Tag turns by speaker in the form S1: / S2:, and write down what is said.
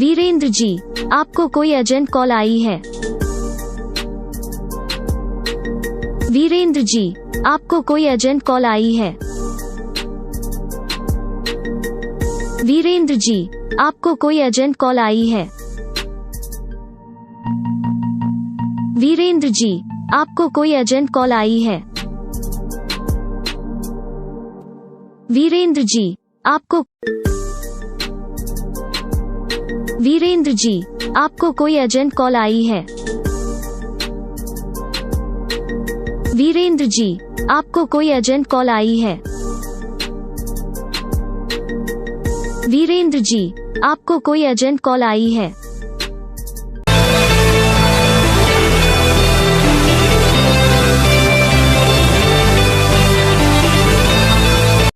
S1: वीरेंद्र जी, आपको कोई urgent call आई है। वीरेंद्र जी, आपको कोई अर्जेंट कॉल आई है। वीरेंद्र जी, आपको कोई अर्जेंट कॉल आई है। वीरेंद्र जी, आपको कोई अर्जेंट कॉल आई है। वीरेंद्र जी, आपको वीरेंद्र जी, आपको कोई अर्जेंट कॉल आई है। वीरेंद्र जी, आपको कोई अर्जेंट कॉल आई है। वीरेंद्र जी, आपको कोई अर्जेंट कॉल आई है।